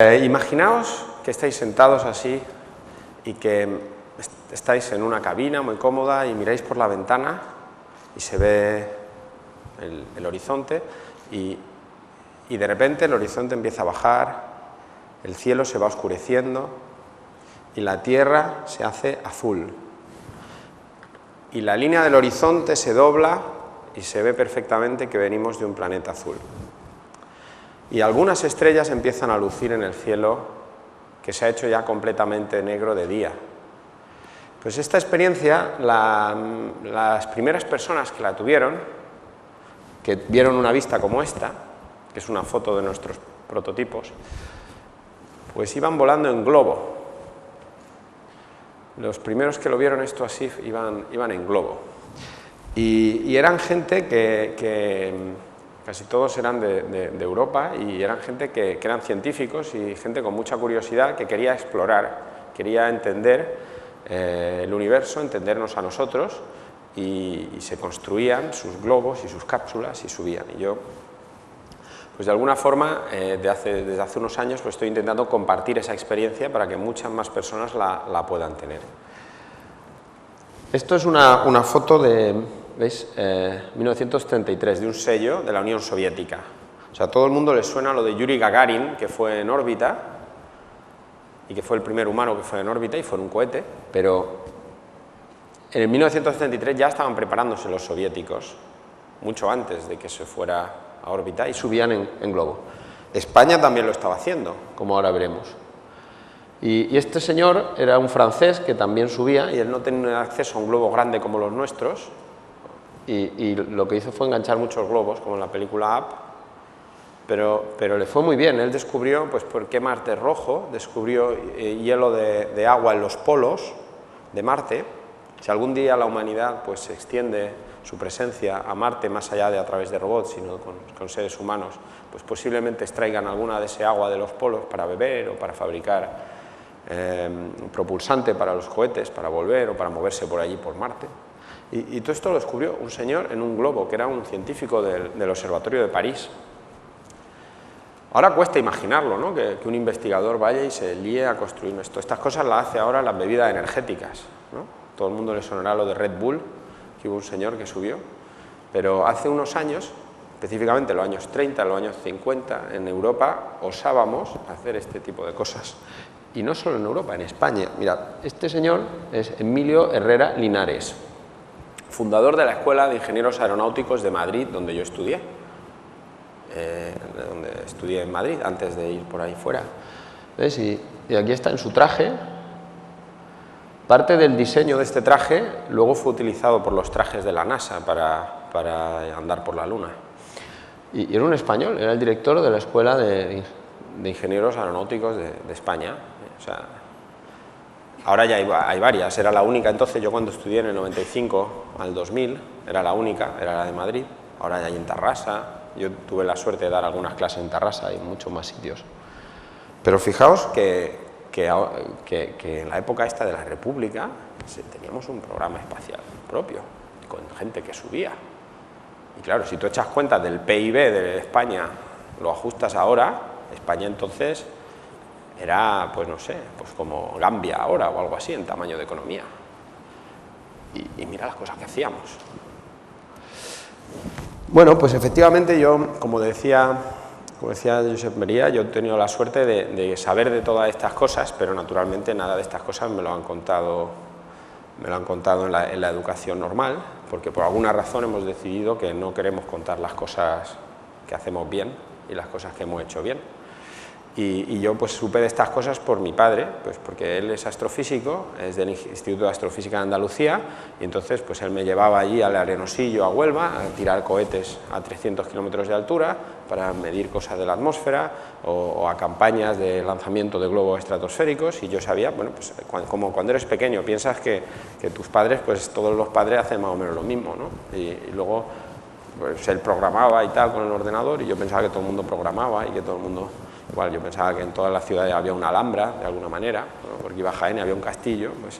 Imaginaos que estáis sentados así y que estáis en una cabina muy cómoda y miráis por la ventana y se ve el horizonte y de repente el horizonte empieza a bajar, el cielo se va oscureciendo y la tierra se hace azul. Y la línea del horizonte se dobla y se ve perfectamente que venimos de un planeta azul. Y algunas estrellas empiezan a lucir en el cielo que se ha hecho ya completamente negro de día. Pues esta experiencia, las primeras personas que la tuvieron, que vieron una vista como esta, que es una foto de nuestros prototipos, pues iban volando en globo. Los primeros que lo vieron esto así iban en globo. Y eran gente que casi todos eran de Europa y eran gente que eran científicos y gente con mucha curiosidad que quería explorar, quería entender el universo, entendernos a nosotros y se construían sus globos y sus cápsulas y subían. Y yo, pues de alguna forma, desde hace unos años pues estoy intentando compartir esa experiencia para que muchas más personas la puedan tener. Esto es una foto de, ¿veis? 1933, de un sello de la Unión Soviética. O sea, a todo el mundo le suena lo de Yuri Gagarin, que fue en órbita, y que fue el primer humano que fue en órbita y fue en un cohete, pero en el 1973 ya estaban preparándose los soviéticos, mucho antes de que se fuera a órbita, y subían en globo. España también lo estaba haciendo, como ahora veremos. Y este señor era un francés que también subía, y él no tenía acceso a un globo grande como los nuestros, y lo que hizo fue enganchar muchos globos, como en la película Up, pero le fue muy bien. Él descubrió pues, por qué Marte es rojo, descubrió hielo de agua en los polos de Marte. Si algún día la humanidad pues, se extiende su presencia a Marte, más allá de a través de robots, sino con seres humanos, pues posiblemente extraigan alguna de ese agua de los polos para beber o para fabricar un propulsante para los cohetes, para volver o para moverse por allí por Marte. Y todo esto lo descubrió un señor en un globo, que era un científico del Observatorio de París. Ahora cuesta imaginarlo, ¿no? Que un investigador vaya y se líe a construir esto. Estas cosas las hace ahora las bebidas energéticas, ¿no? Todo el mundo le sonará lo de Red Bull, que hubo un señor que subió, pero hace unos años, específicamente en los años 30, en los años 50, en Europa osábamos hacer este tipo de cosas. Y no solo en Europa, en España. Mirad, este señor es Emilio Herrera Linares, fundador de la Escuela de Ingenieros Aeronáuticos de Madrid, donde yo estudié. Donde estudié en Madrid, antes de ir por ahí fuera. ¿Ves? Y aquí está en su traje. Parte del diseño de este traje luego fue utilizado por los trajes de la NASA para andar por la Luna. Y era un español, era el director de la Escuela de Ingenieros Aeronáuticos de España. O sea, ahora ya hay varias, era la única. Entonces yo cuando estudié en el 95 al 2000, era la única, era la de Madrid. Ahora ya hay en Tarrasa. Yo tuve la suerte de dar algunas clases en Tarrasa y en muchos más sitios. Pero fijaos que en la época esta de la República teníamos un programa espacial propio, con gente que subía. Y claro, si tú echas cuenta del PIB de España, lo ajustas ahora, España entonces era, pues no sé, pues como Gambia ahora o algo así en tamaño de economía. Y mira las cosas que hacíamos. Bueno, pues efectivamente yo, como decía Josep María, yo he tenido la suerte de saber de todas estas cosas, pero naturalmente nada de estas cosas me lo han contado en la educación normal, porque por alguna razón hemos decidido que no queremos contar las cosas que hacemos bien y las cosas que hemos hecho bien. Y yo pues supe de estas cosas por mi padre, pues porque él es astrofísico, es del Instituto de Astrofísica de Andalucía, y entonces pues él me llevaba allí al Arenosillo, a Huelva, a tirar cohetes a 300 kilómetros de altura para medir cosas de la atmósfera o a campañas de lanzamiento de globos estratosféricos, y yo sabía, bueno, pues como cuando eres pequeño piensas que tus padres, pues todos los padres hacen más o menos lo mismo, ¿no? Y luego pues él programaba y tal con el ordenador, y yo pensaba que todo el mundo programaba y que todo el mundo... Igual, yo pensaba que en todas las ciudades había una alhambra, de alguna manera, ¿no? Porque iba a Jaén y había un castillo, pues.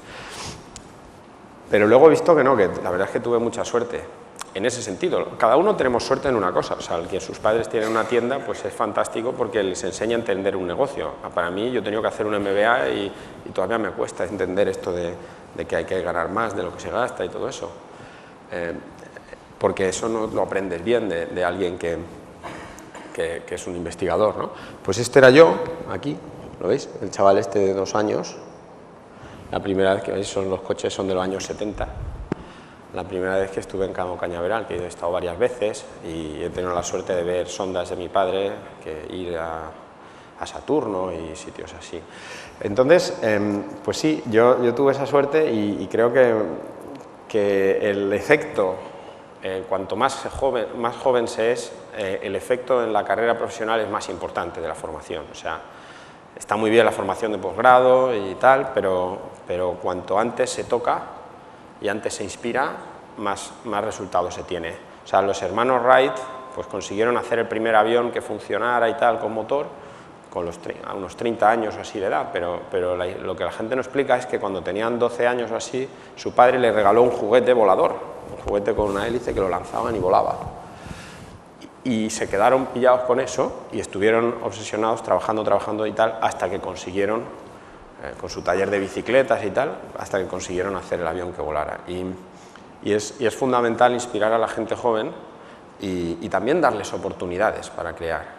Pero luego he visto que no, que la verdad es que tuve mucha suerte. en ese sentido, cada uno tenemos suerte en una cosa, o sea, el que sus padres tienen una tienda, pues es fantástico porque les enseña a entender un negocio. Para mí, yo he tenido que hacer un MBA y todavía me cuesta entender esto de que hay que ganar más de lo que se gasta y todo eso. Porque eso no lo aprendes bien de alguien que es un investigador, ¿no? Pues este era yo, aquí, ¿lo veis? El chaval este de 2 años. La primera vez que veis, los coches son de los años 70. La primera vez que estuve en Cabo Cañaveral, que he estado varias veces, y he tenido la suerte de ver sondas de mi padre, que ir a Saturno y sitios así. Entonces, pues sí, yo tuve esa suerte y creo que el efecto, cuanto más joven se es, el efecto en la carrera profesional es más importante de la formación. O sea, está muy bien la formación de posgrado y tal, pero cuanto antes se toca y antes se inspira, más resultados se tiene. O sea, los hermanos Wright pues consiguieron hacer el primer avión que funcionara y tal con motor a unos 30 años o así de edad, pero lo que la gente no explica es que cuando tenían 12 años o así, su padre le regaló un juguete volador, un juguete con una hélice que lo lanzaban y volaba. Y se quedaron pillados con eso y estuvieron obsesionados trabajando y tal, hasta que consiguieron, con su taller de bicicletas y tal, hasta que consiguieron hacer el avión que volara. Y es fundamental inspirar a la gente joven y también darles oportunidades para crear.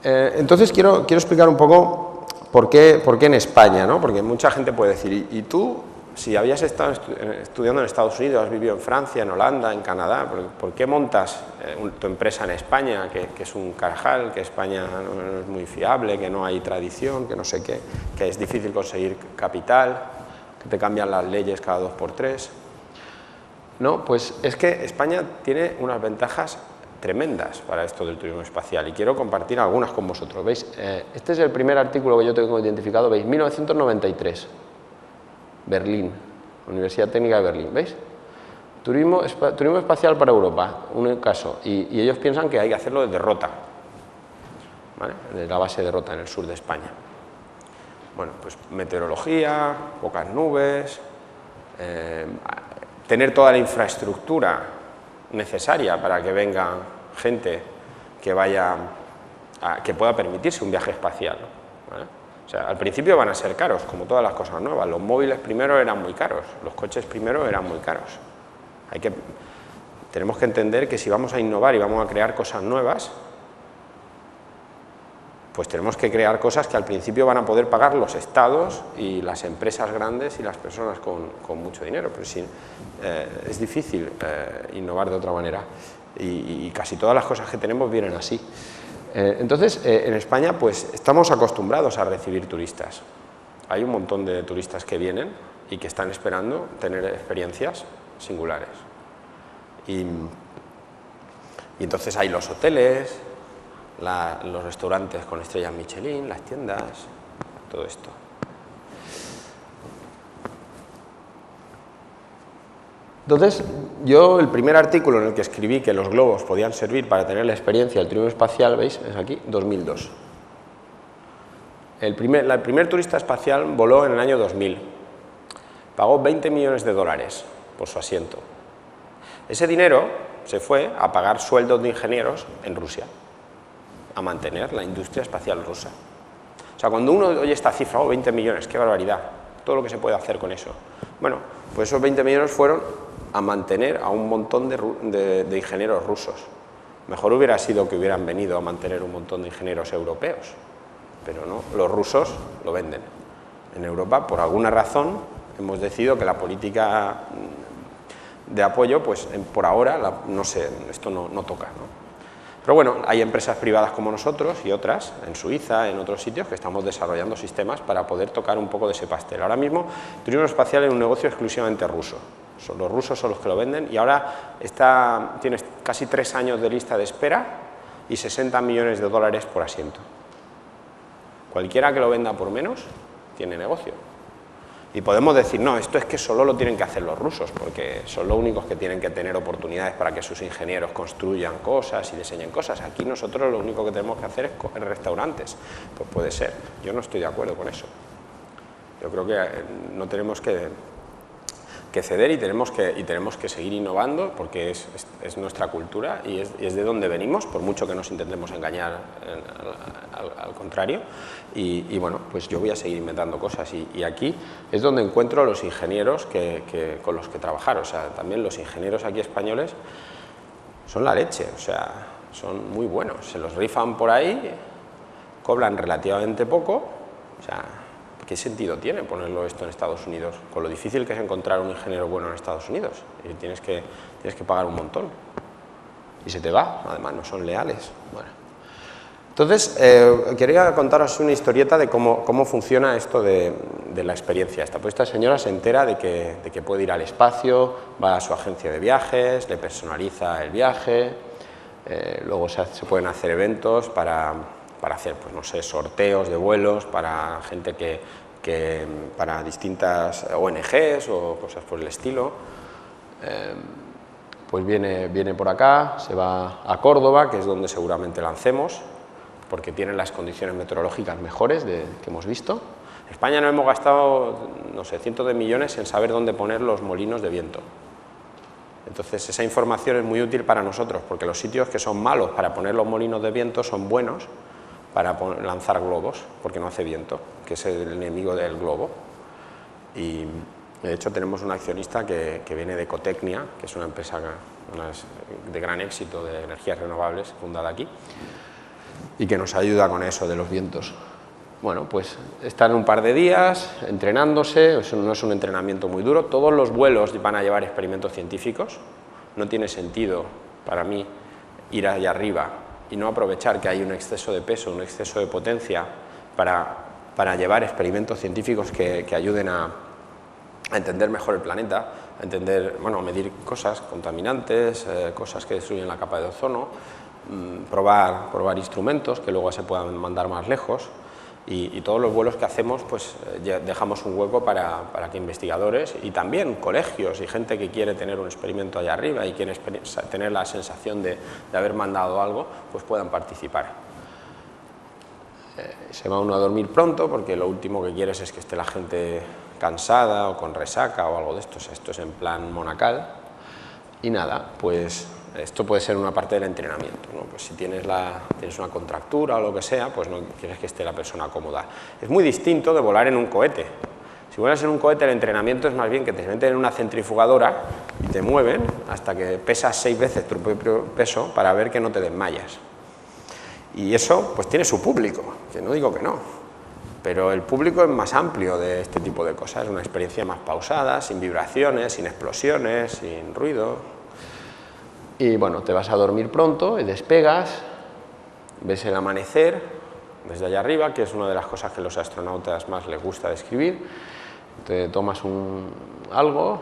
Entonces quiero explicar un poco por qué en España, ¿no? Porque mucha gente puede decir, ¿y tú, si habías estado estudiando en Estados Unidos, has vivido en Francia, en Holanda, en Canadá, ¿por qué montas tu empresa en España, que es un carajal, que España no es muy fiable, que no hay tradición, que no sé qué, que es difícil conseguir capital, que te cambian las leyes cada 2 por 3? No, pues es que España tiene unas ventajas tremendas para esto del turismo espacial y quiero compartir algunas con vosotros. ¿Veis? Este es el primer artículo que yo tengo identificado, ¿veis? 1993, Berlín, Universidad Técnica de Berlín, ¿veis? Turismo espacial para Europa, un caso, y ellos piensan que hay que hacerlo desde Rota, ¿vale? De la base de Rota en el sur de España. Bueno, pues meteorología, pocas nubes, tener toda la infraestructura necesaria para que venga gente que que pueda permitirse un viaje espacial, ¿vale? O sea, al principio van a ser caros, como todas las cosas nuevas. Los móviles primero eran muy caros, los coches primero eran muy caros. Tenemos que entender que si vamos a innovar y vamos a crear cosas nuevas, pues tenemos que crear cosas que al principio van a poder pagar los estados y las empresas grandes y las personas con mucho dinero, pero sí, es difícil innovar de otra manera y casi todas las cosas que tenemos vienen así. Entonces, en España pues estamos acostumbrados a recibir turistas. Hay un montón de turistas que vienen y que están esperando tener experiencias singulares. Y entonces hay los hoteles, los restaurantes con estrellas Michelin, las tiendas, todo esto. Entonces, yo el primer artículo en el que escribí que los globos podían servir para tener la experiencia del turismo espacial, ¿veis? Es aquí, 2002. El primer turista espacial voló en el año 2000. Pagó 20 millones de dólares por su asiento. Ese dinero se fue a pagar sueldos de ingenieros en Rusia, a mantener la industria espacial rusa. O sea, cuando uno oye esta cifra, 20 millones, qué barbaridad, todo lo que se puede hacer con eso. Bueno, pues esos 20 millones fueron a mantener a un montón de ingenieros rusos. Mejor hubiera sido que hubieran venido a mantener un montón de ingenieros europeos, pero no, los rusos lo venden. En Europa, por alguna razón, hemos decidido que la política de apoyo, pues por ahora, no sé, esto no toca, ¿no? Pero bueno, hay empresas privadas como nosotros y otras, en Suiza, en otros sitios, que estamos desarrollando sistemas para poder tocar un poco de ese pastel. Ahora mismo, turismo espacial es un negocio exclusivamente ruso. Los rusos son los que lo venden y ahora tiene casi 3 años de lista de espera y 60 millones de dólares por asiento. Cualquiera que lo venda por menos, tiene negocio. Y podemos decir, no, esto es que solo lo tienen que hacer los rusos, porque son los únicos que tienen que tener oportunidades para que sus ingenieros construyan cosas y diseñen cosas. Aquí nosotros lo único que tenemos que hacer es coger restaurantes. Pues puede ser, yo no estoy de acuerdo con eso. Yo creo que no tenemos que que ceder y tenemos que seguir innovando porque es nuestra cultura y es de donde venimos, por mucho que nos intentemos engañar al contrario. Y bueno, pues yo voy a seguir inventando cosas y aquí es donde encuentro los ingenieros con los que trabajar. O sea, también los ingenieros aquí españoles son la leche, o sea, son muy buenos, se los rifan por ahí, cobran relativamente poco, o sea, ¿qué sentido tiene ponerlo esto en Estados Unidos? Con lo difícil que es encontrar un ingeniero bueno en Estados Unidos, y tienes que pagar un montón, y se te va, además no son leales. Bueno. Entonces, quería contaros una historieta de cómo funciona esto de la experiencia esta. Pues esta señora se entera de que puede ir al espacio, va a su agencia de viajes, le personaliza el viaje, luego se pueden hacer eventos para hacer, pues no sé, sorteos de vuelos para gente para distintas ONGs o cosas por el estilo. Pues viene por acá, se va a Córdoba, que es donde seguramente lancemos, porque tienen las condiciones meteorológicas mejores que hemos visto. En España no hemos gastado, no sé, cientos de millones en saber dónde poner los molinos de viento. Entonces esa información es muy útil para nosotros, porque los sitios que son malos para poner los molinos de viento son buenos para lanzar globos, porque no hace viento, que es el enemigo del globo. Y de hecho tenemos un accionista que viene de Ecotecnia, que es una empresa de gran éxito de energías renovables, fundada aquí, y que nos ayuda con eso de los vientos. Bueno, pues están un par de días entrenándose, eso no es un entrenamiento muy duro, todos los vuelos van a llevar experimentos científicos, no tiene sentido para mí ir allá arriba y no aprovechar que hay un exceso de peso, un exceso de potencia para llevar experimentos científicos que ayuden a entender mejor el planeta, a entender, bueno, medir cosas contaminantes, cosas que destruyen la capa de ozono, probar instrumentos que luego se puedan mandar más lejos. Y todos los vuelos que hacemos, pues dejamos un hueco para que investigadores y también colegios y gente que quiere tener un experimento allá arriba y quiere tener la sensación de haber mandado algo, pues puedan participar. Se va uno a dormir pronto porque lo último que quieres es que esté la gente cansada o con resaca o algo de esto. O sea, esto es en plan monacal. Y nada, pues esto puede ser una parte del entrenamiento, ¿no? Pues si tienes una contractura o lo que sea, pues no quieres que esté la persona cómoda. Es muy distinto de volar en un cohete. Si vuelas en un cohete, el entrenamiento es más bien que te meten en una centrifugadora y te mueven hasta que pesas 6 veces tu propio peso para ver que no te desmayas. Y eso pues tiene su público, que no digo que no, pero el público es más amplio de este tipo de cosas, es una experiencia más pausada, sin vibraciones, sin explosiones, sin ruido. Y bueno, te vas a dormir pronto y despegas, ves el amanecer desde allá arriba, que es una de las cosas que a los astronautas más les gusta describir. Te tomas algo,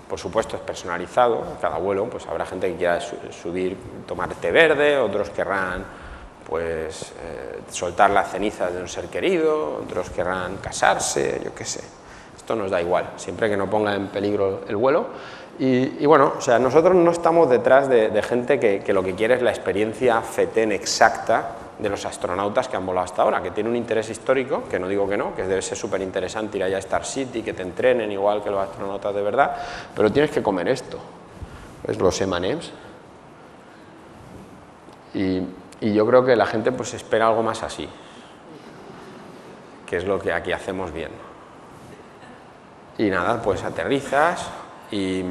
por supuesto es personalizado, cada vuelo, pues habrá gente que quiera subir, tomar té verde, otros querrán pues soltar las cenizas de un ser querido, otros querrán casarse, yo qué sé. Esto nos da igual, siempre que no ponga en peligro el vuelo. Y bueno, o sea, nosotros no estamos detrás de gente que lo que quiere es la experiencia FETEN exacta de los astronautas que han volado hasta ahora, que tiene un interés histórico, que no digo que no, que debe ser súper interesante ir allá a Star City, que te entrenen igual que los astronautas de verdad, pero tienes que comer esto, ¿ves? Los M&M's. Y yo creo que la gente pues espera algo más así, que es lo que aquí hacemos bien. Y nada, pues aterrizas y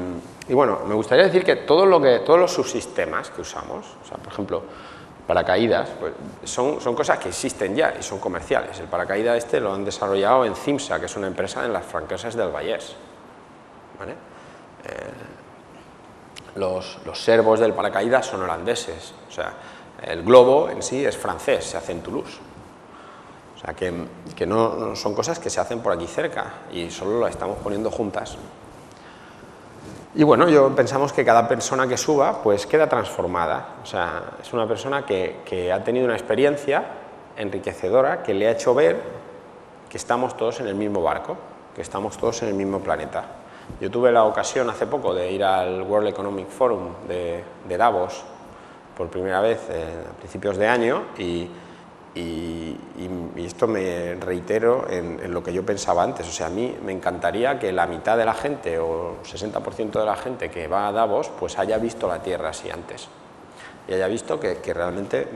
bueno, me gustaría decir que todos los subsistemas que usamos, o sea, por ejemplo, paracaídas, pues son cosas que existen ya y son comerciales. El paracaídas este lo han desarrollado en CIMSA, que es una empresa en las Franqueses del Vallès, ¿vale? Los servos del paracaídas son holandeses, o sea, el globo en sí es francés, se hace en Toulouse. O sea, que no son cosas que se hacen por aquí cerca y solo las estamos poniendo juntas. Y bueno, pensamos que cada persona que suba pues queda transformada, o sea, es una persona que ha tenido una experiencia enriquecedora que le ha hecho ver que estamos todos en el mismo barco, que estamos todos en el mismo planeta. Yo tuve la ocasión hace poco de ir al World Economic Forum de Davos por primera vez a principios de año y y esto me reitero en lo que yo pensaba antes, o sea, a mí me encantaría que la mitad de la gente o 60% de la gente que va a Davos pues haya visto la Tierra así antes y haya visto que realmente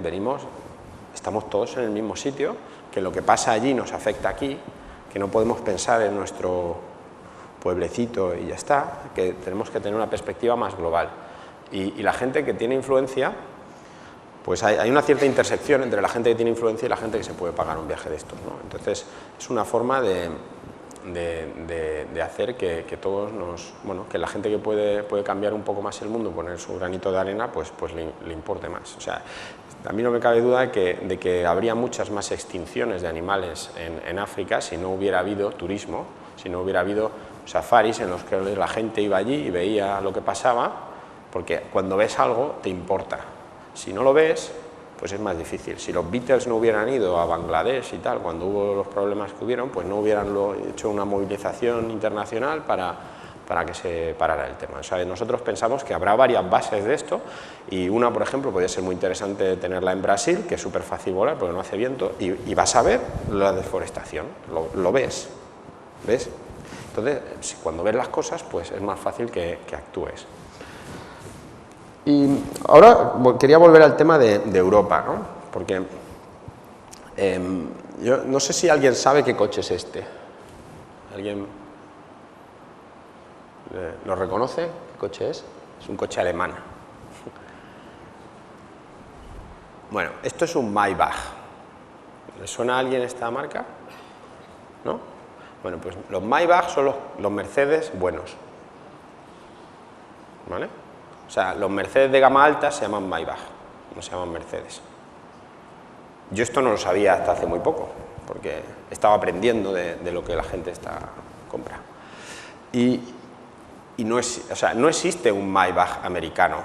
estamos todos en el mismo sitio, que lo que pasa allí nos afecta aquí, que no podemos pensar en nuestro pueblecito y ya está, que tenemos que tener una perspectiva más global. Y la gente que tiene influencia, pues hay una cierta intersección entre la gente que tiene influencia y la gente que se puede pagar un viaje de estos, ¿no? Entonces, es una forma de hacer que todos que la gente que puede cambiar un poco más el mundo, poner su granito de arena, pues le importe más. O sea, a mí no me cabe duda de que habría muchas más extinciones de animales en África si no hubiera habido turismo, si no hubiera habido safaris en los que la gente iba allí y veía lo que pasaba, porque cuando ves algo te importa. Si no lo ves, pues es más difícil. Si los Beatles no hubieran ido a Bangladesh y tal, cuando hubo los problemas que hubieron, pues no hubieran hecho una movilización internacional para que se parara el tema. O sea, nosotros pensamos que habrá varias bases de esto y una, por ejemplo, podría ser muy interesante tenerla en Brasil, que es súper fácil volar porque no hace viento, y vas a ver la deforestación, lo ves, ¿ves? Entonces, cuando ves las cosas, pues es más fácil que actúes. Y ahora quería volver al tema de Europa, ¿no? Porque yo no sé si alguien sabe qué coche es este. ¿Alguien lo reconoce? ¿Qué coche es? Es un coche alemán. Bueno, esto es un Maybach. ¿Le suena a alguien esta marca? ¿No? Bueno, pues los Maybach son los Mercedes buenos, ¿vale? O sea, los Mercedes de gama alta se llaman Maybach, no se llaman Mercedes. Yo esto no lo sabía hasta hace muy poco, porque estaba aprendiendo de lo que la gente compra. Y no existe un Maybach americano,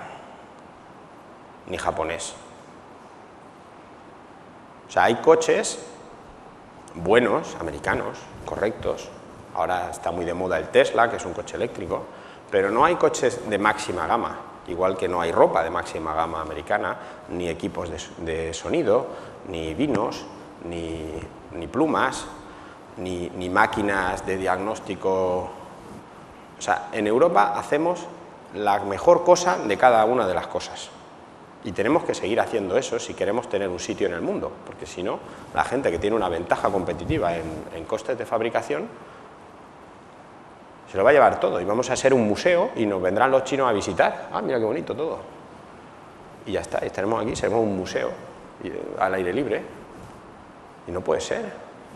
ni japonés. O sea, hay coches buenos, americanos, correctos. Ahora está muy de moda el Tesla, que es un coche eléctrico, pero no hay coches de máxima gama, igual que no hay ropa de máxima gama americana, ni equipos de sonido, ni vinos, ni plumas, ni máquinas de diagnóstico. O sea, en Europa hacemos la mejor cosa de cada una de las cosas. Y tenemos que seguir haciendo eso si queremos tener un sitio en el mundo, porque si no, la gente que tiene una ventaja competitiva en costes de fabricación se lo va a llevar todo y vamos a ser un museo y nos vendrán los chinos a visitar. Ah, mira qué bonito todo. Y ya está, estaremos aquí, seremos un museo al aire libre. Y no puede ser.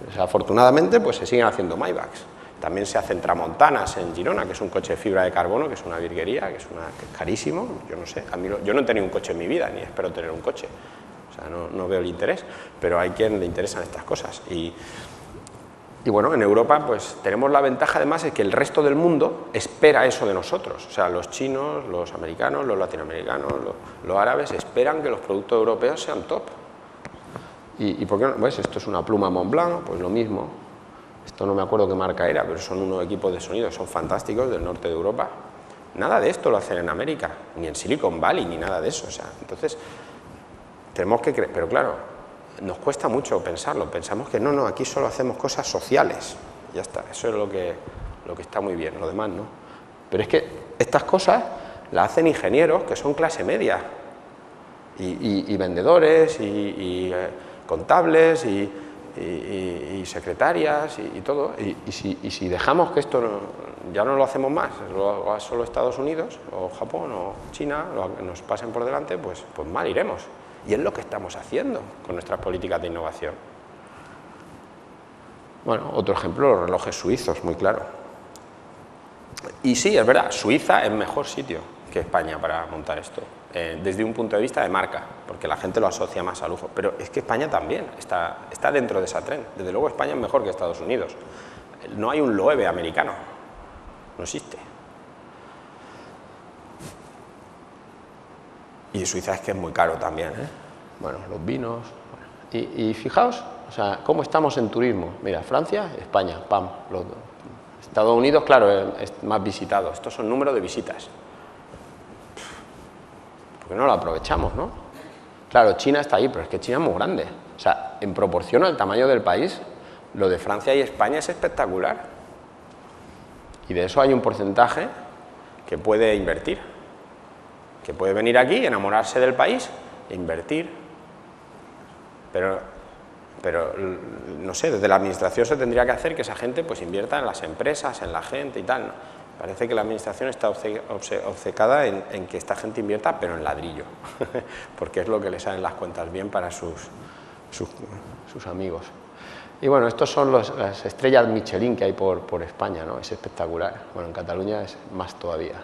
O sea, afortunadamente, pues se siguen haciendo Maybachs. También se hacen Tramontanas en Girona, que es un coche de fibra de carbono, que es una virguería, que es carísimo. Yo no sé, yo no he tenido un coche en mi vida, ni espero tener un coche. O sea, no veo el interés, pero hay quien le interesan estas cosas. Y bueno, en Europa pues tenemos la ventaja además de que el resto del mundo espera eso de nosotros. O sea, los chinos, los americanos, los latinoamericanos, los árabes esperan que los productos europeos sean top. ¿Y por qué no? Pues esto es una pluma Montblanc, pues lo mismo. Esto no me acuerdo qué marca era, pero son unos equipos de sonido, son fantásticos, del norte de Europa. Nada de esto lo hacen en América, ni en Silicon Valley, ni nada de eso. O sea, entonces, tenemos que creer, pero claro, nos cuesta mucho pensarlo. Pensamos que no, aquí solo hacemos cosas sociales. Ya está, eso es lo que está muy bien, lo demás no. Pero es que estas cosas las hacen ingenieros que son clase media, y vendedores, y contables, y secretarias, y todo. Y si dejamos que esto ya no lo hacemos más, lo haga solo Estados Unidos, o Japón, o China, nos pasen por delante, pues mal iremos. Y es lo que estamos haciendo con nuestras políticas de innovación. Bueno, otro ejemplo, los relojes suizos, muy claro. Y sí, es verdad, Suiza es mejor sitio que España para montar esto, desde un punto de vista de marca, porque la gente lo asocia más a lujo. Pero es que España también está dentro de esa tren. Desde luego España es mejor que Estados Unidos. No hay un Loewe americano, no existe. Y Suiza es que es muy caro también, ¿eh? Bueno, los vinos. Y fijaos, o sea, cómo estamos en turismo. Mira, Francia, España, pam. Estados Unidos, claro, es más visitado. Estos son números de visitas. ¿Por qué no lo aprovechamos, no? Claro, China está ahí, pero es que China es muy grande. O sea, en proporción al tamaño del país, lo de Francia y España es espectacular. Y de eso hay un porcentaje que puede invertir, que puede venir aquí, enamorarse del país e invertir. Pero no sé, desde la administración se tendría que hacer que esa gente pues invierta en las empresas, en la gente y tal, ¿no? Parece que la administración está obcecada en que esta gente invierta, pero en ladrillo, porque es lo que le salen las cuentas bien para sus amigos. Y bueno, estos son las estrellas Michelin que hay por España, ¿no? Es espectacular. Bueno, en Cataluña es más todavía.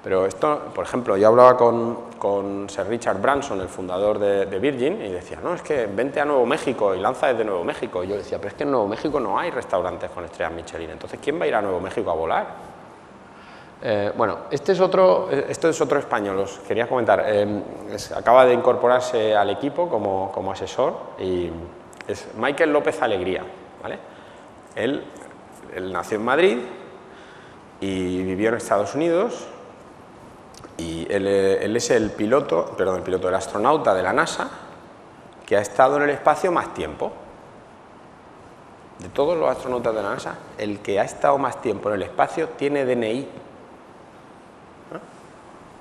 Pero esto, por ejemplo, yo hablaba con Sir Richard Branson, el fundador de Virgin, y decía, no, es que vente a Nuevo México y lanza desde Nuevo México. Y yo decía, pero es que en Nuevo México no hay restaurantes con estrellas Michelin, entonces ¿quién va a ir a Nuevo México a volar? Bueno, este es otro español, os quería comentar, acaba de incorporarse al equipo como asesor y es Michael López Alegría, ¿vale? Él nació en Madrid y vivió en Estados Unidos. Y él es el astronauta de la NASA que ha estado en el espacio más tiempo. De todos los astronautas de la NASA, el que ha estado más tiempo en el espacio tiene DNI.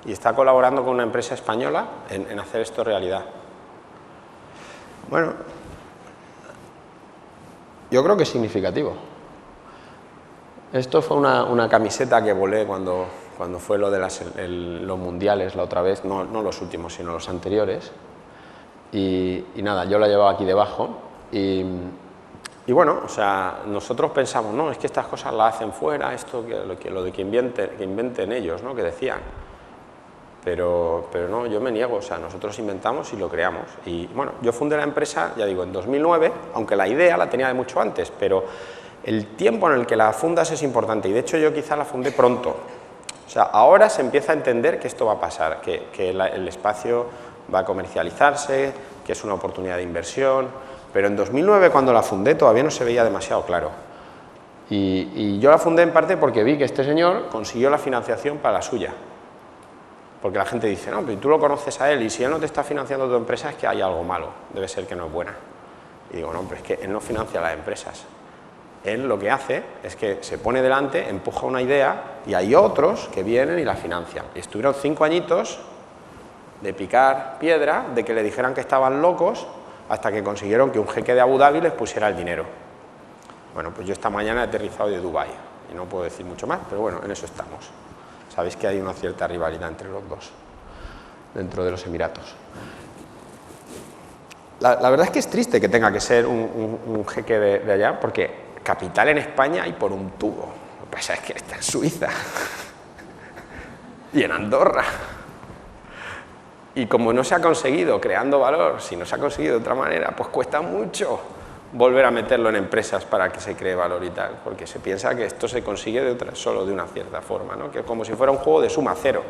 Y está colaborando con una empresa española en hacer esto realidad. Bueno, yo creo que es significativo. Esto fue una camiseta que volé cuando fue lo de los mundiales la otra vez, no los últimos, sino los anteriores. Y nada, yo la llevaba aquí debajo. Y bueno, o sea, nosotros pensamos, no, es que estas cosas las hacen fuera, esto, lo de que inventen ellos, ¿no? Que decían. Pero no, yo me niego, o sea, nosotros inventamos y lo creamos. Y bueno, yo fundé la empresa, ya digo, en 2009, aunque la idea la tenía de mucho antes, pero el tiempo en el que la fundas es importante, y de hecho yo quizá la fundé pronto. O sea, ahora se empieza a entender que esto va a pasar, que el espacio va a comercializarse, que es una oportunidad de inversión, pero en 2009 cuando la fundé todavía no se veía demasiado claro. Y yo la fundé en parte porque vi que este señor consiguió la financiación para la suya. Porque la gente dice, no, pero tú lo conoces a él y si él no te está financiando tu empresa es que hay algo malo, debe ser que no es buena. Y digo, no, pero es que él no financia las empresas. Él lo que hace es que se pone delante, empuja una idea y hay otros que vienen y la financian. Y estuvieron 5 añitos de picar piedra, de que le dijeran que estaban locos, hasta que consiguieron que un jeque de Abu Dhabi les pusiera el dinero. Bueno, pues yo esta mañana he aterrizado de Dubái y no puedo decir mucho más, pero bueno, en eso estamos. Sabéis que hay una cierta rivalidad entre los dos, dentro de los Emiratos. La verdad es que es triste que tenga que ser un jeque de allá, porque capital en España hay por un tubo. Lo que pasa es que está en Suiza y en Andorra. Y como no se ha conseguido creando valor, si no se ha conseguido de otra manera, pues cuesta mucho volver a meterlo en empresas para que se cree valor y tal, porque se piensa que esto se consigue solo de una cierta forma, ¿no? Que es como si fuera un juego de suma cero.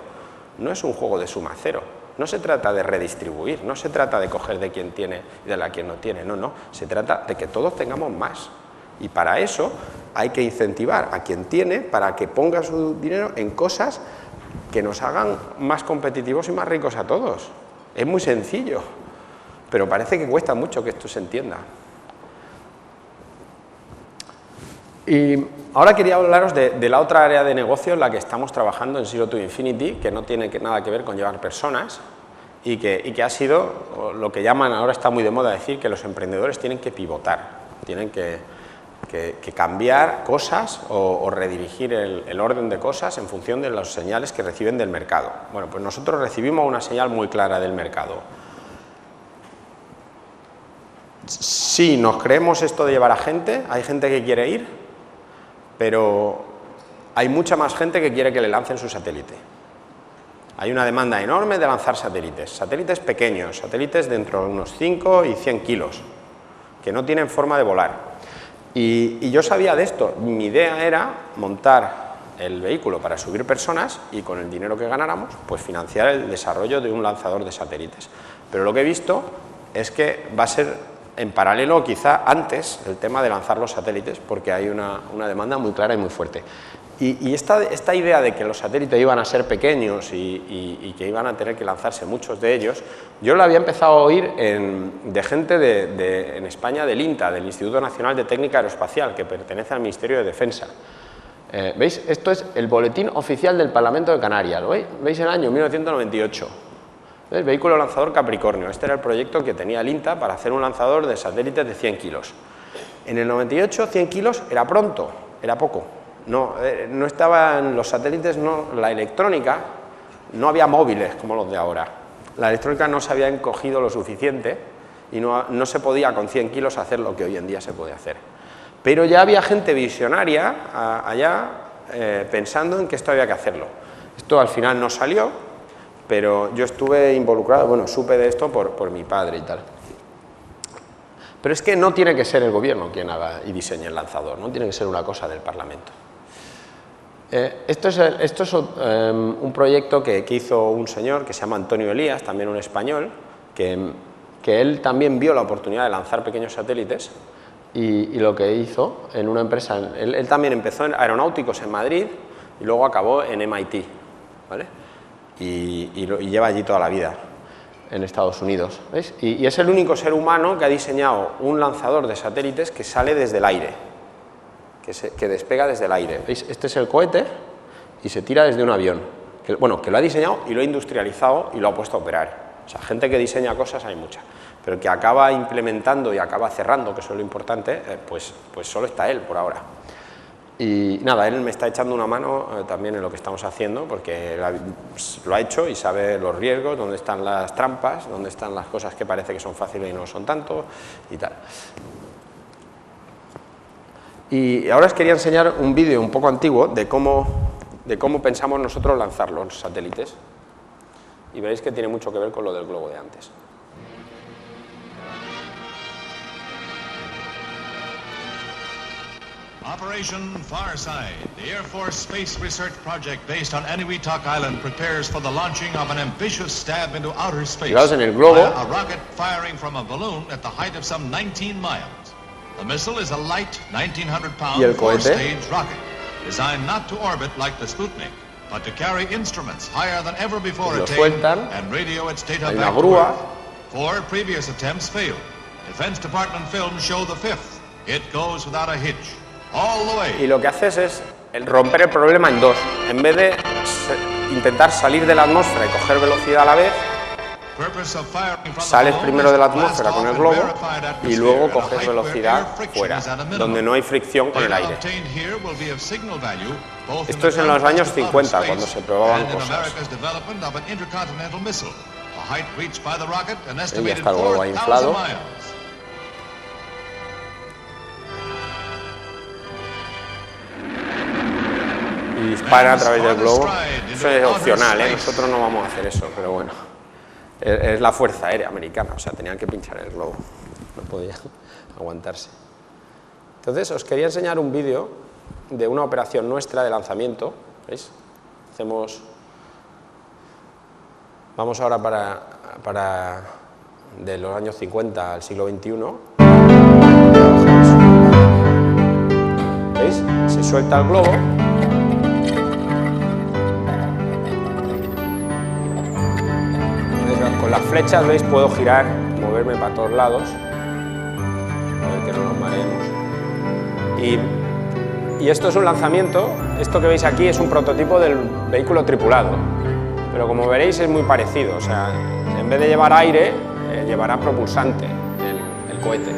No es un juego de suma cero. No se trata de redistribuir, no se trata de coger de quien tiene y de la quien no tiene, no. Se trata de que todos tengamos más. Y para eso hay que incentivar a quien tiene para que ponga su dinero en cosas que nos hagan más competitivos y más ricos a todos. Es muy sencillo, pero parece que cuesta mucho que esto se entienda. Y ahora quería hablaros de la otra área de negocio en la que estamos trabajando en Zero to Infinity, que no tiene nada que ver con llevar personas y que ha sido lo que llaman, ahora está muy de moda decir, que los emprendedores tienen que pivotar, tienen que cambiar cosas o redirigir el orden de cosas en función de las señales que reciben del mercado. Bueno, pues nosotros recibimos una señal muy clara del mercado. Sí, nos creemos esto de llevar a gente, hay gente que quiere ir, pero hay mucha más gente que quiere que le lancen su satélite. Hay una demanda enorme de lanzar satélites pequeños, satélites de entre unos 5 y 100 kilos, que no tienen forma de volar. Y yo sabía de esto, mi idea era montar el vehículo para subir personas y con el dinero que ganáramos, pues financiar el desarrollo de un lanzador de satélites. Pero lo que he visto es que va a ser en paralelo, quizá antes, el tema de lanzar los satélites, porque hay una demanda muy clara y muy fuerte. Y esta idea de que los satélites iban a ser pequeños y que iban a tener que lanzarse muchos de ellos, yo la había empezado a oír de gente en España del INTA, del Instituto Nacional de Técnica Aeroespacial, que pertenece al Ministerio de Defensa. ¿Veis? Esto es el boletín oficial del Parlamento de Canarias, ¿lo veis? ¿Veis el año? 1998. ¿Veis? Vehículo lanzador Capricornio. Este era el proyecto que tenía el INTA para hacer un lanzador de satélites de 100 kilos. En el 98, 100 kilos era pronto, era poco. No estaban los satélites, la electrónica, no había móviles como los de ahora. La electrónica no se había encogido lo suficiente y no se podía con 100 kilos hacer lo que hoy en día se puede hacer. Pero ya había gente visionaria allá pensando en que esto había que hacerlo. Esto al final no salió, pero yo estuve involucrado, bueno, supe de esto por mi padre y tal. Pero es que no tiene que ser el gobierno quien haga y diseñe el lanzador, no tiene que ser una cosa del Parlamento. Esto es un proyecto que hizo un señor que se llama Antonio Elías, también un español, que él también vio la oportunidad de lanzar pequeños satélites y lo que hizo en una empresa, él también empezó en aeronáuticos en Madrid y luego acabó en MIT, ¿vale? Y lleva allí toda la vida, en Estados Unidos, ¿veis? Y es el único ser humano que ha diseñado un lanzador de satélites que sale desde el aire, que despega desde el aire. ¿Veis? Este es el cohete y se tira desde un avión, que lo ha diseñado y lo ha industrializado y lo ha puesto a operar. O sea, gente que diseña cosas hay mucha, pero el que acaba implementando y acaba cerrando, que eso es lo importante, pues solo está él por ahora. Y nada, él me está echando una mano también en lo que estamos haciendo, porque lo ha hecho y sabe los riesgos, dónde están las trampas, dónde están las cosas que parece que son fáciles y no son tanto, y tal. Y ahora os quería enseñar un vídeo un poco antiguo de cómo pensamos nosotros lanzar los satélites. Y veréis que tiene mucho que ver con lo del globo de antes. Operation Farside, the Air Force space research project based on Eniwetok Island, prepares for the launching of an ambitious stab into outer space. Fijaos en el globo. A rocket firing from a balloon at the height of some 19 miles. The missile is a light, 1,900-pound four-stage rocket, designed not to orbit like the Sputnik, but to carry instruments higher than ever before attained and radio its data back to Earth. 4 previous attempts failed. Defense Department films show the 5th. It goes without a hitch. All the way. Y lo que haces es romper el problema en dos. En vez de intentar salir de la atmósfera y coger velocidad a la vez, sales primero de la atmósfera con el globo y luego coges velocidad fuera, donde no hay fricción con el aire. Esto es en los años 50, cuando se probaban cosas. Y ya está el globo ahí inflado. Y dispara a través del globo. Eso es opcional, nosotros no vamos a hacer eso, pero bueno. Es la Fuerza Aérea Americana, o sea, tenían que pinchar el globo, no podía aguantarse. Entonces, os quería enseñar un vídeo de una operación nuestra de lanzamiento, ¿veis? Vamos ahora para de los años 50 al siglo XXI. ¿Veis? Se suelta el globo. Con las flechas, veis, puedo girar, moverme para todos lados, a ver que no nos mareemos. Y esto es un lanzamiento, esto que veis aquí es un prototipo del vehículo tripulado, pero como veréis es muy parecido, o sea, en vez de llevar aire, llevará propulsante el cohete.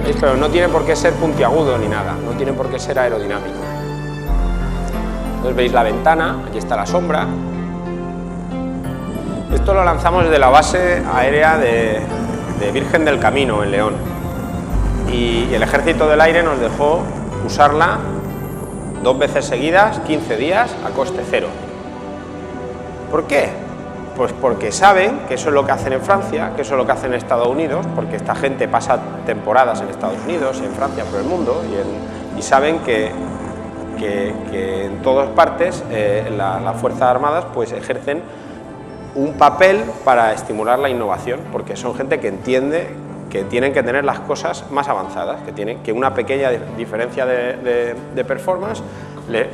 ¿Veis? Pero no tiene por qué ser puntiagudo ni nada, no tiene por qué ser aerodinámico. Entonces veis la ventana, aquí está la sombra. Esto lo lanzamos desde la base aérea de Virgen del Camino, en León. Y el Ejército del Aire nos dejó usarla 2 veces seguidas, 15 días, a coste cero. ¿Por qué? Pues porque saben que eso es lo que hacen en Francia, que eso es lo que hacen en Estados Unidos, porque esta gente pasa temporadas en Estados Unidos, en Francia, por el mundo, y saben que en todas partes las Fuerzas Armadas pues ejercen un papel para estimular la innovación, porque son gente que entiende que tienen que tener las cosas más avanzadas, que una pequeña diferencia de performance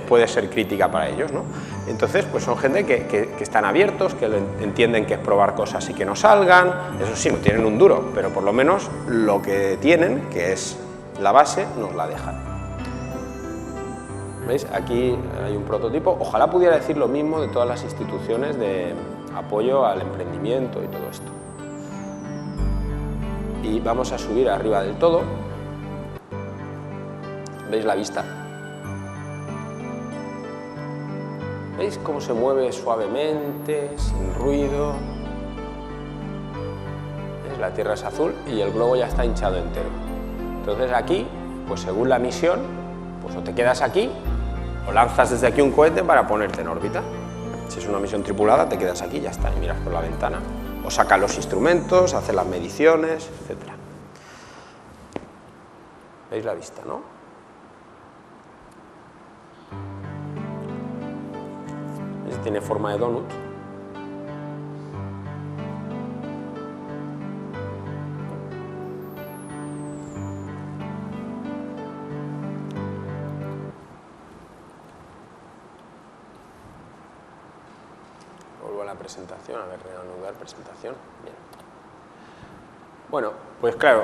puede ser crítica para ellos, ¿no? Entonces, pues son gente que están abiertos, que entienden que es probar cosas y que no salgan. Eso sí, no tienen un duro, pero por lo menos lo que tienen, que es la base, nos la dejan. ¿Veis? Aquí hay un prototipo. Ojalá pudiera decir lo mismo de todas las instituciones de apoyo al emprendimiento y todo esto. Y vamos a subir arriba del todo. ¿Veis la vista? ¿Veis cómo se mueve suavemente, sin ruido? ¿Veis? La Tierra es azul y el globo ya está hinchado entero. Entonces aquí, pues según la misión, pues o te quedas aquí o lanzas desde aquí un cohete para ponerte en órbita. Si es una misión tripulada, te quedas aquí, ya está, y miras por la ventana. O sacas los instrumentos, haces las mediciones, etc. ¿Veis la vista, no? ¿Veis? Tiene forma de donut. Presentación, a ver, reanudar presentación. Bien. Bueno, pues claro,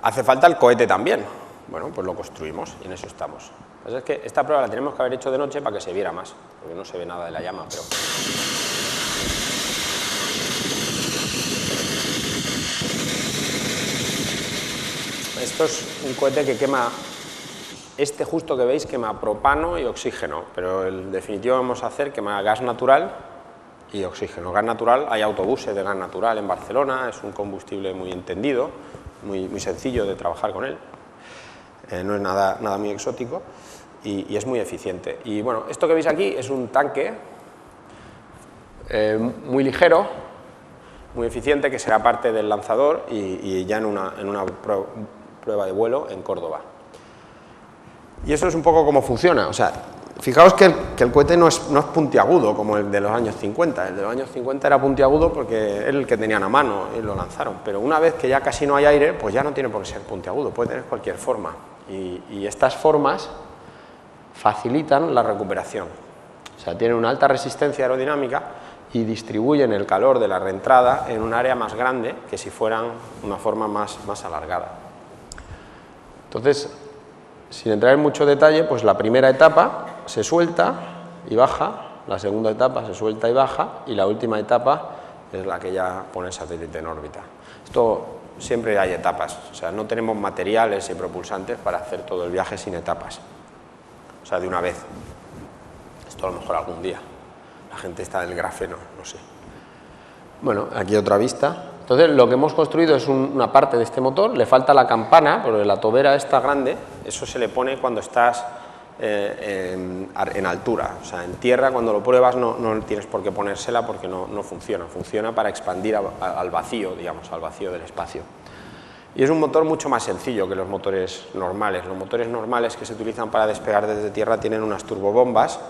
hace falta el cohete también. Bueno, pues lo construimos y en eso estamos. Entonces, es que esta prueba la tenemos que haber hecho de noche para que se viera más, porque no se ve nada de la llama, pero... Esto es un cohete que quema, este justo que veis quema propano y oxígeno, pero el definitivo vamos a hacer quema gas natural y oxígeno. Gas natural, hay autobuses de gas natural en Barcelona, es un combustible muy entendido, muy sencillo de trabajar con él, no es nada muy exótico y es muy eficiente. Y bueno, esto que veis aquí es un tanque muy ligero, muy eficiente, que será parte del lanzador y ya en una prueba de vuelo en Córdoba. Y eso es un poco cómo funciona, o sea, fijaos que el cohete no es puntiagudo como el de los años 50, el de los años 50 era puntiagudo porque era el que tenían a mano y lo lanzaron, pero una vez que ya casi no hay aire, pues ya no tiene por qué ser puntiagudo, puede tener cualquier forma, y estas formas facilitan la recuperación, o sea, tienen una alta resistencia aerodinámica y distribuyen el calor de la reentrada en un área más grande que si fueran una forma más alargada. Entonces, sin entrar en mucho detalle, pues la primera etapa se suelta y baja, la segunda etapa se suelta y baja, y la última etapa es la que ya pone el satélite en órbita. Esto siempre hay etapas, o sea, no tenemos materiales y propulsantes para hacer todo el viaje sin etapas, o sea, de una vez. Esto a lo mejor algún día, la gente está del grafeno, no sé. Bueno, aquí otra vista. Entonces, lo que hemos construido es una parte de este motor, le falta la campana, porque la tobera esta grande, eso se le pone cuando estás en altura, o sea, en tierra cuando lo pruebas no tienes por qué ponérsela porque no funciona, funciona para expandir al vacío, digamos, al vacío del espacio. Y es un motor mucho más sencillo que los motores normales que se utilizan para despegar desde tierra tienen unas turbobombas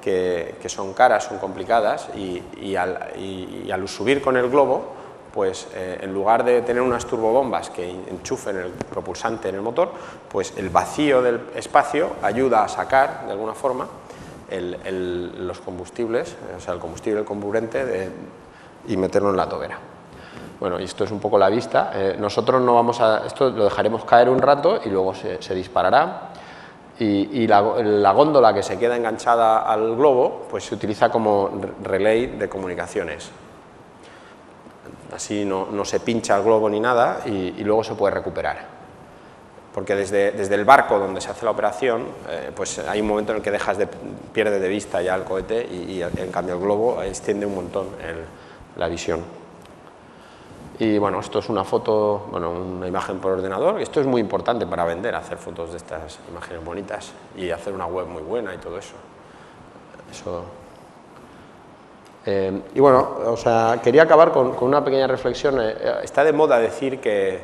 que son caras, son complicadas y al subir con el globo, pues en lugar de tener unas turbobombas que enchufen el propulsante en el motor, pues el vacío del espacio ayuda a sacar, de alguna forma, los combustibles, o sea, el combustible, el comburente, y meterlo en la tobera. Bueno, y esto es un poco la vista. Nosotros no vamos a... Esto lo dejaremos caer un rato y luego se disparará. Y la góndola que se queda enganchada al globo, pues se utiliza como relay de comunicaciones. Así no se pincha el globo ni nada y luego se puede recuperar. Porque desde el barco donde se hace la operación, pues hay un momento en el que pierdes de vista ya el cohete y en cambio el globo extiende un montón la visión. Y bueno, esto es una foto, bueno, una imagen por ordenador. Esto es muy importante para vender, hacer fotos de estas imágenes bonitas y hacer una web muy buena y todo eso. Y bueno, o sea, quería acabar con una pequeña reflexión. Está de moda decir que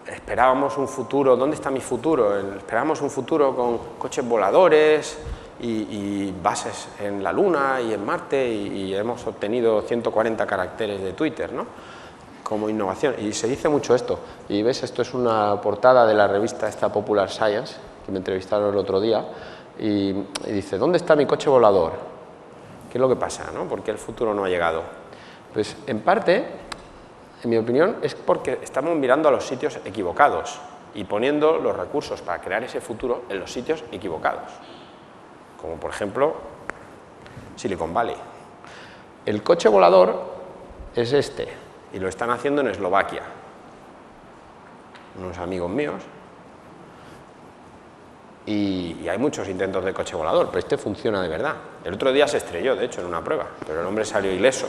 esperábamos un futuro. ¿Dónde está mi futuro? Esperábamos un futuro con coches voladores y bases en la Luna y en Marte y hemos obtenido 140 caracteres de Twitter, ¿no?, como innovación. Y se dice mucho esto. Y ves, esto es una portada de la revista esta Popular Science, que me entrevistaron el otro día, y dice, ¿dónde está mi coche volador? ¿Qué es lo que pasa, ¿no? ¿Por qué el futuro no ha llegado? Pues en parte, en mi opinión, es porque estamos mirando a los sitios equivocados y poniendo los recursos para crear ese futuro en los sitios equivocados, como por ejemplo Silicon Valley. El coche volador es este, y lo están haciendo en Eslovaquia, unos amigos míos, y hay muchos intentos de coche volador, pero este funciona de verdad. El otro día se estrelló, de hecho, en una prueba, pero el hombre salió ileso.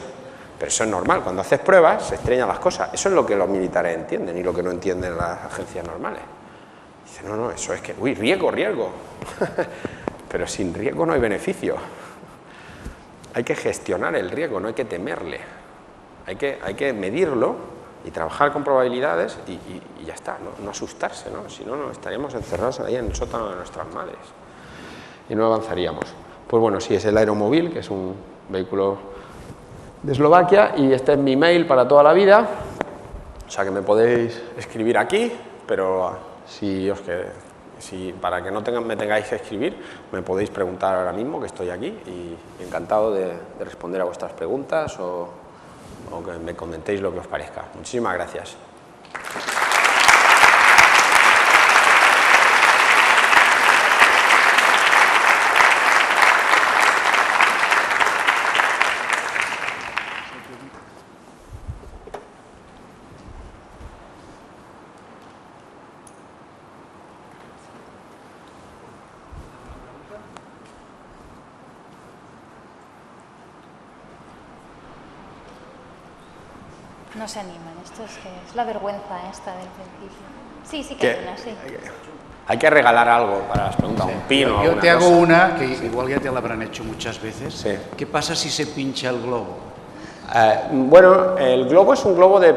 Pero eso es normal, cuando haces pruebas se estrellan las cosas. Eso es lo que los militares entienden y lo que no entienden las agencias normales. Dicen, no, eso es que, uy, riesgo. Pero sin riesgo no hay beneficio. Hay que gestionar el riesgo, no hay que temerle. Hay que medirlo y trabajar con probabilidades y ya está, no asustarse, ¿no? Si no, estaríamos encerrados ahí en el sótano de nuestras madres y no avanzaríamos. Pues bueno, sí, es el Aeromóvil, que es un vehículo de Eslovaquia, y este es mi mail para toda la vida, o sea que me podéis escribir aquí, pero para que no me tengáis que escribir, me podéis preguntar ahora mismo, que estoy aquí, y encantado de responder a vuestras preguntas o que me comentéis lo que os parezca. Muchísimas gracias. No se animan, esto es la vergüenza esta del principio. Sí que hay una, sí. Hay que regalar algo para las preguntas, un pino. Yo te hago una, que igual ya te la habrán hecho muchas veces. Sí. ¿Qué pasa si se pincha el globo? Bueno, el globo es un globo de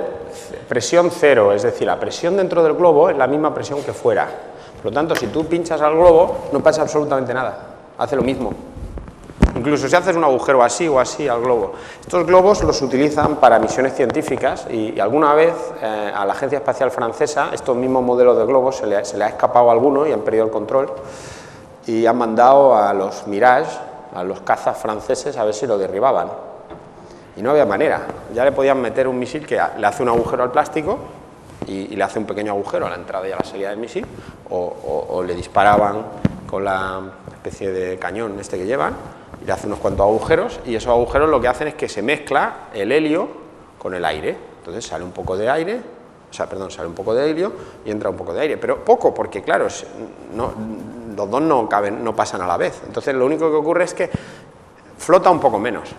presión cero, es decir, la presión dentro del globo es la misma presión que fuera. Por lo tanto, si tú pinchas al globo, no pasa absolutamente nada, hace lo mismo. Incluso si haces un agujero así o así al globo. Estos globos los utilizan para misiones científicas y alguna vez a la Agencia Espacial Francesa estos mismos modelos de globos se le ha escapado a alguno y han perdido el control y han mandado a los Mirage, a los cazas franceses, a ver si lo derribaban. Y no había manera. Ya le podían meter un misil que le hace un agujero al plástico y le hace un pequeño agujero a la entrada y a la salida del misil, o le disparaban con la especie de cañón este que llevan, y le hace unos cuantos agujeros, y esos agujeros lo que hacen es que se mezcla el helio con el aire. Entonces sale un poco de aire, sale un poco de helio y entra un poco de aire, pero poco, porque claro, los dos no pasan a la vez. Entonces lo único que ocurre es que flota un poco menos,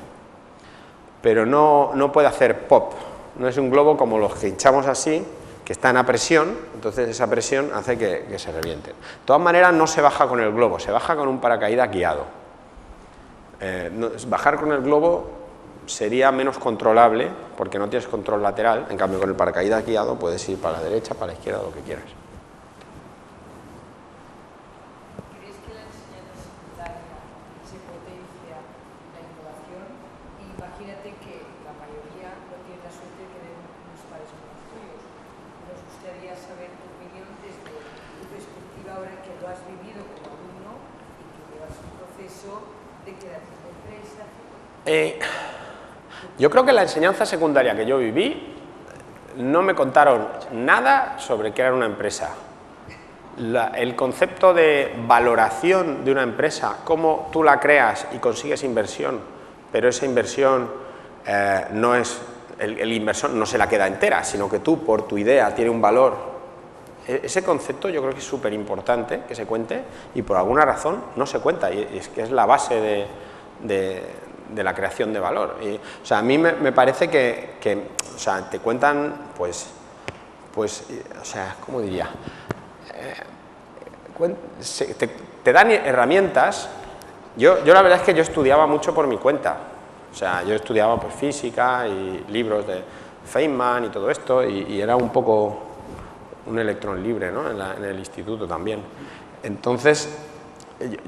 pero no puede hacer pop. No es un globo como los que hinchamos así, que están a presión, entonces esa presión hace que se revienten. De todas maneras, no se baja con el globo, se baja con un paracaídas guiado. Bajar con el globo sería menos controlable porque no tienes control lateral, en cambio con el paracaídas guiado puedes ir para la derecha, para la izquierda, lo que quieras. ¿Crees que la enseñanza secundaria se potencia la innovación? Imagínate que la mayoría no tiene la suerte de tener unos padres como los tuyos. Nos gustaría saber tu opinión desde tu perspectiva ahora que lo has vivido como alumno y que llevas un proceso de creación de empresa. Yo creo que en la enseñanza secundaria que yo viví no me contaron nada sobre crear una empresa. El concepto de valoración de una empresa, cómo tú la creas y consigues inversión, pero esa inversión no es, el inversor no se la queda entera, sino que tú por tu idea tiene un valor. Ese concepto yo creo que es súper importante que se cuente y por alguna razón no se cuenta, y es que es la base de la creación de valor. O sea, a mí me parece que o sea, te cuentan, pues, o sea, ¿cómo diría? Te dan herramientas. Yo la verdad es que yo estudiaba mucho por mi cuenta. O sea, yo estudiaba pues, física y libros de Feynman y todo esto, y era un poco un electrón libre, ¿no? en el instituto también. Entonces,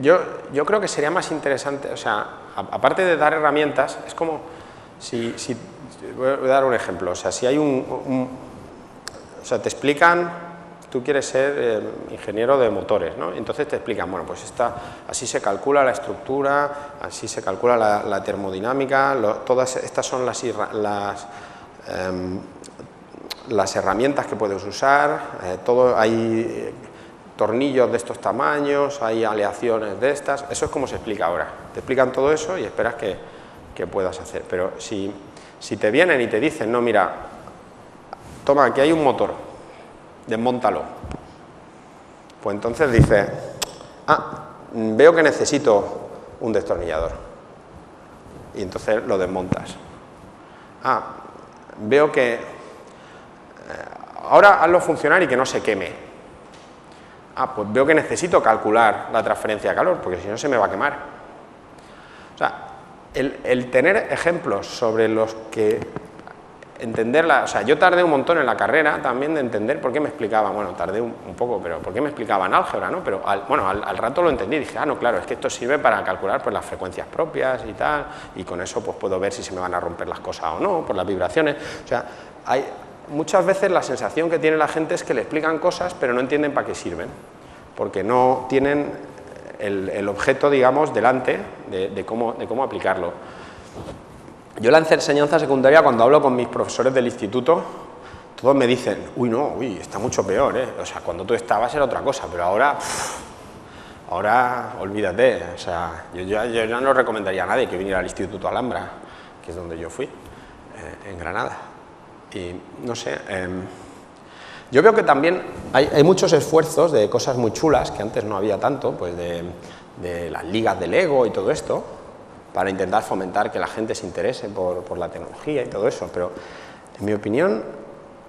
yo creo que sería más interesante, o sea, aparte de dar herramientas, es como si voy a dar un ejemplo, o sea, si hay o sea, te explican tú quieres ser ingeniero de motores, ¿no? Entonces te explican, bueno, pues así se calcula la estructura, así se calcula la termodinámica, todas estas son las herramientas que puedes usar, hay tornillos de estos tamaños, hay aleaciones de estas, eso es como se explica ahora, te explican todo eso y esperas que puedas hacer, pero si te vienen y te dicen, no, mira, toma, aquí hay un motor, desmóntalo, pues entonces dices, veo que necesito un destornillador, y entonces lo desmontas. Veo que ahora hazlo funcionar y que no se queme. Pues veo que necesito calcular la transferencia de calor, porque si no se me va a quemar. O sea, el tener ejemplos sobre los que entenderla, o sea, yo tardé un montón en la carrera también de entender por qué me explicaban, bueno, tardé un poco, pero por qué me explicaban álgebra, ¿no? Pero al rato lo entendí, dije, no, claro, es que esto sirve para calcular pues las frecuencias propias y tal, y con eso pues puedo ver si se me van a romper las cosas o no, por las vibraciones. O sea, muchas veces la sensación que tiene la gente es que le explican cosas, pero no entienden para qué sirven, porque no tienen el objeto, digamos, delante de cómo aplicarlo. Yo la enseñanza secundaria, cuando hablo con mis profesores del instituto, todos me dicen, está mucho peor, o sea, cuando tú estabas era otra cosa, pero ahora olvídate, o sea, yo ya no recomendaría a nadie que viniera al Instituto Alhambra, que es donde yo fui, en Granada, y no sé, yo veo que también hay muchos esfuerzos de cosas muy chulas, que antes no había tanto, pues de las ligas de Lego y todo esto, para intentar fomentar que la gente se interese por la tecnología y todo eso, pero en mi opinión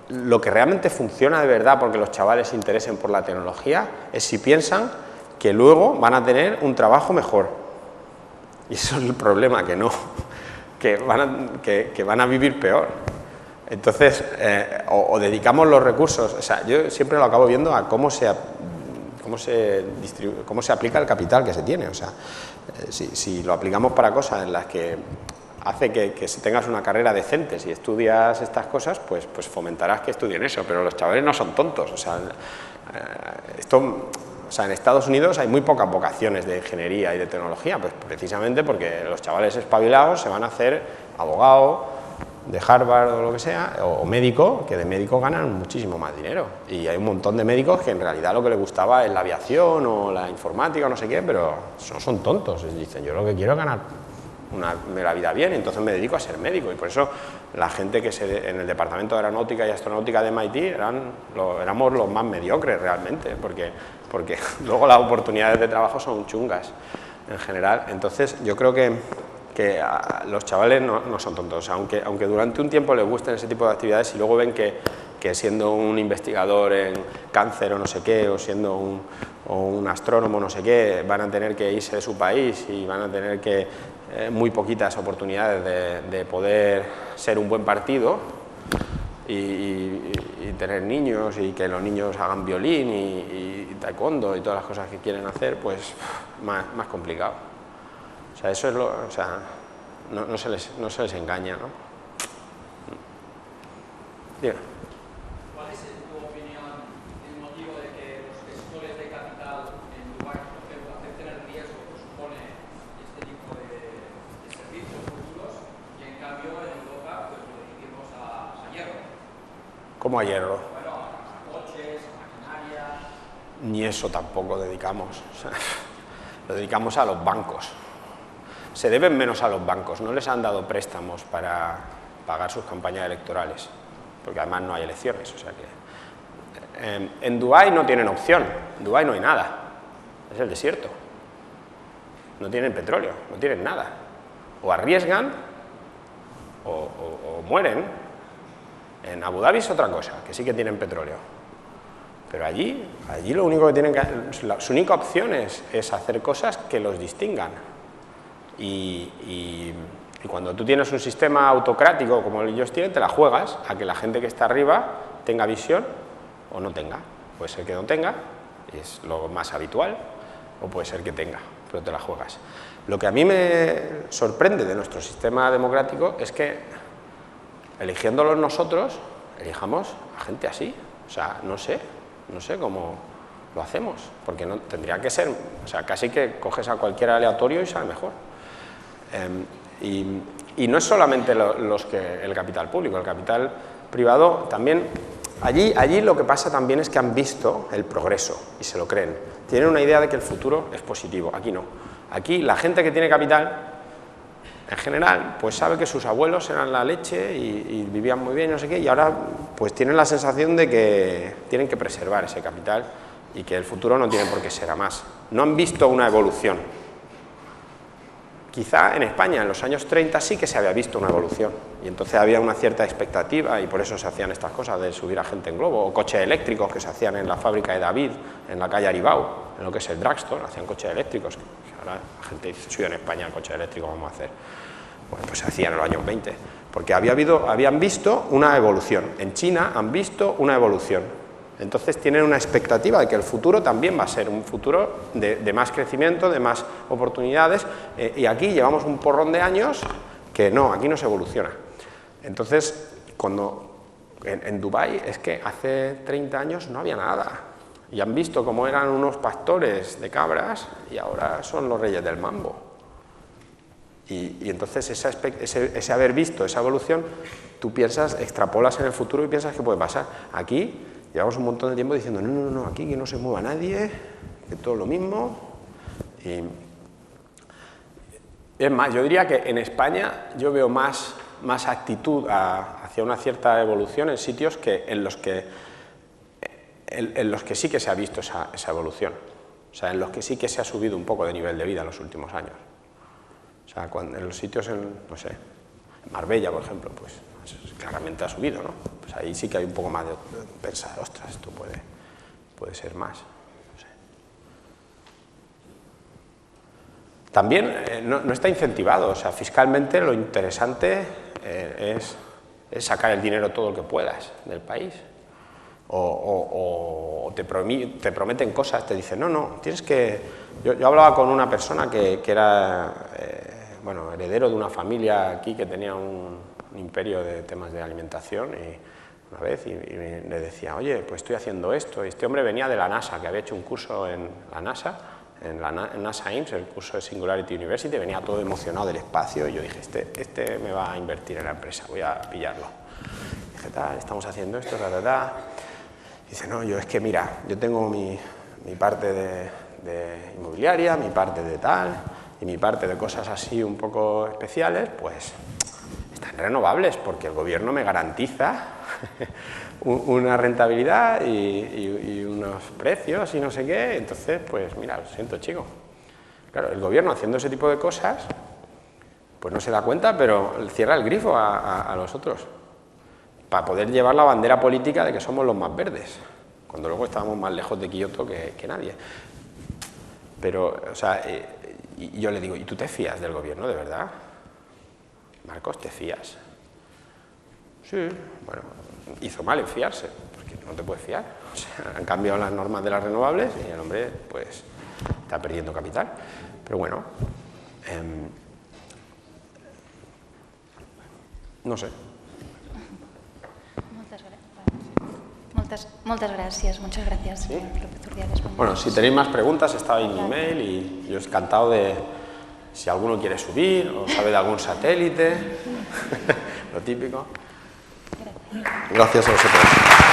lo que realmente funciona de verdad porque los chavales se interesen por la tecnología es si piensan que luego van a tener un trabajo mejor, y eso es el problema, que no, que van a vivir peor. Entonces, o dedicamos los recursos, o sea, yo siempre lo acabo viendo a cómo se aplica el capital que se tiene, o sea, si lo aplicamos para cosas en las que hace que tengas una carrera decente, si estudias estas cosas, pues fomentarás que estudien eso, pero los chavales no son tontos, o sea, en Estados Unidos hay muy pocas vocaciones de ingeniería y de tecnología, pues precisamente porque los chavales espabilados se van a hacer abogado de Harvard o lo que sea, o médico, que de médico ganan muchísimo más dinero, y hay un montón de médicos que en realidad lo que les gustaba es la aviación o la informática o no sé qué, pero no son tontos, y dicen, yo lo que quiero es ganar la vida bien, entonces me dedico a ser médico, y por eso la gente que en el departamento de aeronáutica y astronáutica de MIT éramos los más mediocres realmente, porque luego las oportunidades de trabajo son chungas en general. Entonces yo creo que los chavales no son tontos, o sea, aunque durante un tiempo les gusten ese tipo de actividades y luego ven que siendo un investigador en cáncer o no sé qué, o siendo un astrónomo no sé qué, van a tener que irse de su país y van a tener muy poquitas oportunidades de poder ser un buen partido y tener niños y que los niños hagan violín y taekwondo y todas las cosas que quieren hacer, pues más complicado. O sea, eso es no se les engaña, ¿no? Dime. ¿Cuál es, en tu opinión, el motivo de que los gestores de capital en Dubái, por ejemplo, acepten el riesgo que supone este tipo de servicios futuros y en cambio en Europa pues lo dirigimos a hierro? ¿Cómo a hierro? Bueno, a coches, a maquinaria. Ni eso tampoco dedicamos, o sea, lo dedicamos a los bancos. Se deben menos a los bancos, no les han dado préstamos para pagar sus campañas electorales, porque además no hay elecciones, o sea que en Dubái no tienen opción, en Dubái no hay nada, es el desierto, no tienen petróleo, no tienen nada, o arriesgan o mueren. En Abu Dhabi es otra cosa, que sí que tienen petróleo, pero allí lo único que tienen su única opción es hacer cosas que los distingan. Y cuando tú tienes un sistema autocrático como ellos tienen, te la juegas a que la gente que está arriba tenga visión o no tenga. Puede ser que no tenga, es lo más habitual, o puede ser que tenga, pero te la juegas. Lo que a mí me sorprende de nuestro sistema democrático es que, eligiéndolos nosotros, elijamos a gente así. O sea, no sé, No sé cómo lo hacemos, porque no tendría que ser, o sea, casi que coges a cualquier aleatorio y sale mejor. Y no es solamente el capital público, el capital privado también. Allí lo que pasa también es que han visto el progreso y se lo creen. Tienen una idea de que el futuro es positivo. Aquí no. Aquí la gente que tiene capital, en general, pues sabe que sus abuelos eran la leche y vivían muy bien, no sé qué, y ahora pues tienen la sensación de que tienen que preservar ese capital y que el futuro no tiene por qué ser a más. No han visto una evolución. Quizá en España en los años 30 sí que se había visto una evolución y entonces había una cierta expectativa y por eso se hacían estas cosas de subir a gente en globo, o coches eléctricos que se hacían en la fábrica de David, en la calle Aribau, en lo que es el drugstore, hacían coches eléctricos. Ahora la gente dice, soy en España el coche eléctrico, vamos a hacer. Bueno, pues se hacían en los años 20, porque habían visto una evolución. En China han visto una evolución. Entonces tienen una expectativa de que el futuro también va a ser un futuro de más crecimiento, de más oportunidades, y aquí llevamos un porrón de años que no, aquí no se evoluciona. Entonces, en Dubái es que hace 30 años no había nada, y han visto cómo eran unos pastores de cabras y ahora son los reyes del mambo. Y entonces ese haber visto esa evolución, tú piensas, extrapolas en el futuro y piensas que puede pasar. Aquí llevamos un montón de tiempo diciendo, no, aquí que no se mueva nadie, que todo lo mismo. Y es más, yo diría que en España yo veo más actitud hacia una cierta evolución en sitios que en los que sí que se ha visto esa evolución. O sea, en los que sí que se ha subido un poco de nivel de vida en los últimos años. O sea, en los sitios, no sé, en Marbella, por ejemplo, pues claramente ha subido, ¿no? Pues ahí sí que hay un poco más de pensar, ostras, esto puede ser más. No sé. También no está incentivado, o sea, fiscalmente lo interesante es sacar el dinero todo lo que puedas del país. O te prometen cosas, te dicen, no, tienes que... Yo hablaba con una persona que era, bueno, heredero de una familia aquí que tenía un imperio de temas de alimentación una vez y le decía, oye, pues estoy haciendo esto, y este hombre venía de la NASA, que había hecho un curso en la NASA, en NASA Ames, el curso de Singularity University, venía todo emocionado del espacio y yo dije, este me va a invertir en la empresa, voy a pillarlo. Dije, estamos haciendo esto, Dice, no, es que mira, yo tengo mi parte de inmobiliaria, mi parte de tal, y mi parte de cosas así un poco especiales, pues están renovables, porque el gobierno me garantiza una rentabilidad y unos precios y no sé qué, entonces, pues mira, lo siento, chico. Claro, el gobierno haciendo ese tipo de cosas, pues no se da cuenta, pero cierra el grifo a los otros, para poder llevar la bandera política de que somos los más verdes, cuando luego estábamos más lejos de Kioto que nadie. Pero, o sea, y yo le digo, ¿y tú te fías del gobierno, de verdad? Marcos, ¿te fías? Sí, bueno, hizo mal en fiarse, porque no te puedes fiar. O sea, han cambiado las normas de las renovables y el hombre, pues, está perdiendo capital. Pero bueno, no sé. Muchas gracias, ¿Sí? profesor Díaz. Bueno, si tenéis más preguntas, está ahí mi email y yo encantado de, si alguno quiere subir o sabe de algún satélite, lo típico. Gracias a vosotros.